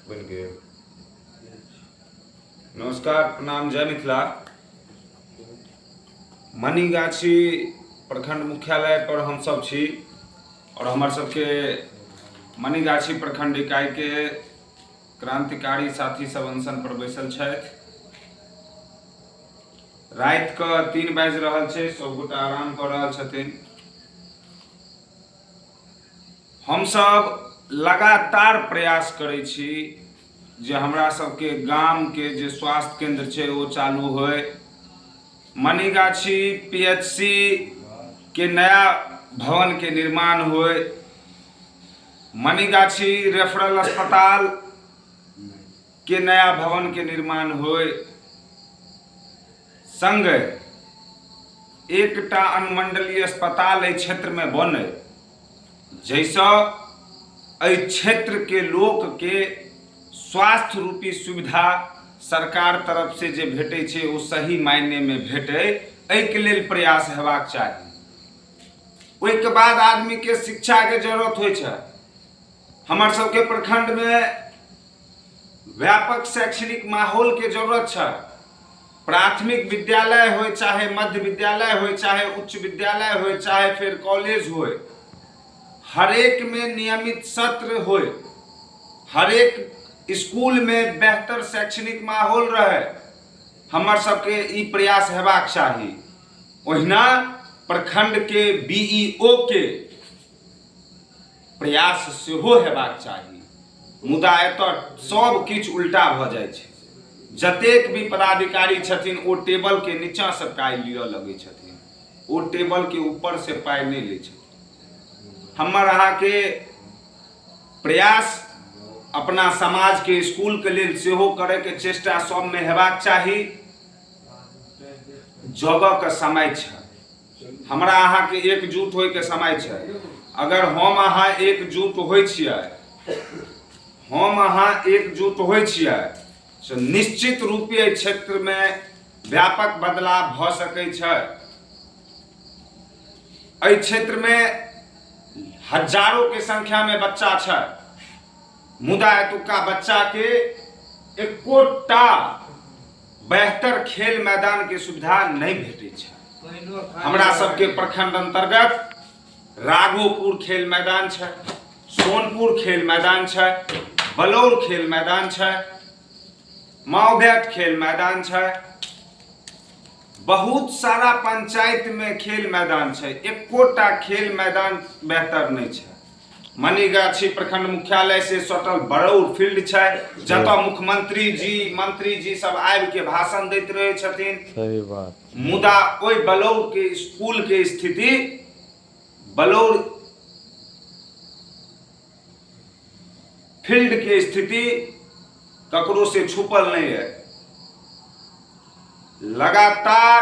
बन गए। नमस्कार, प्रणाम, जय मिथिला। मनीगाछी प्रखंड मुख्यालय पर हम सब छी और हमार सबके मनीगाछी प्रखंड इकाई के क्रांतिकारी साथी सब अनशन पर बैसल छथि। रात के 3 बाजि रहल छै, सब गोटा आराम कर रहल छथिन। हम सब लगातार प्रयास करै छी जे हमरा सबके गाम के जे स्वास्थ्य केंद्र छै वो चालू होय, मनीगाछी पीएचसी के नया भवन के निर्माण होय, मनीगाछी रेफरल अस्पताल के नया भवन के निर्माण होय, संगे एकटा अनुमंडलीय अस्पताल एहि क्षेत्र में बने, जैसा एहि क्षेत्र के लोक के स्वास्थ्य रूपी सुविधा सरकार तरफ से जे भेटै छै वो सही मायने में भेटै, एहि के लेल प्रयास हेबाक चाही। ओहि के बाद आदमी के शिक्षा के जरूरत होइ छै। हमर सबके प्रखंड में व्यापक शैक्षणिक माहौल के जरूरत छै। प्राथमिक विद्यालय हो, चाहे मध्य विद्यालय हो, चाहे उच्च विद्यालय हो, चाहे फिर कॉलेज हो, हरेक में नियमित सत्र हो, हरेक स्कूल में बेहतर शैक्षणिक माहौल रहे, हमर सबके ई प्रयास हेबाक चाही। ओहिना प्रखंड के बीईओ के प्रयास सेहो हेबाक चाही। मुदा एतऽ सब किछु उल्टा भ जाइ छै। जतेक भी पदाधिकारी छथिन ओ टेबल के नीचा से पाई लिअ लगे छथिन, ओ टेबल के ऊपर से पाई नहीं ले छथिन। हमर अहाँ के प्रयास अपना समाज के स्कूल के लेल सेहो करे के चेष्टा सब में हेबाक चाही। जगह के समय छै, हमरा अहाँ के एकजुट होय के समय छै। अगर हम अहाँ एकजुट होइ छियै, हम अहाँ एकजुट होइ छियै तो निश्चित रूपे क्षेत्र में व्यापक बदलाव भ सकै छै। एहि क्षेत्र में हजारों के संख्या में बच्चा छै, मुदा एतुका बच्चा के एकोटा बेहतर खेल मैदान के सुविधा नहीं भेटै छै। हमरा सबके प्रखंड अंतर्गत राघोपुर खेल मैदान छै, सोनपुर खेल मैदान छै, बलौर खेल मैदान छै, माओभेट खेल मैदान छै, बहुत सारा पंचायत में खेल मैदान छै, एकोटा खेल मैदान बेहतर नहीं छै। मनीगाछी प्रखंड मुख्यालय से सटल बरौर फील्ड छै, जतऽ मुख्यमंत्री जी मंत्री जी सब आबि के भाषण दैत रहे छथिन। सही बात। मुदा ओइ बलौर के स्कूल के स्थिति, बलौर फील्ड के स्थिति ककरो से छुपल नहीं है। लगातार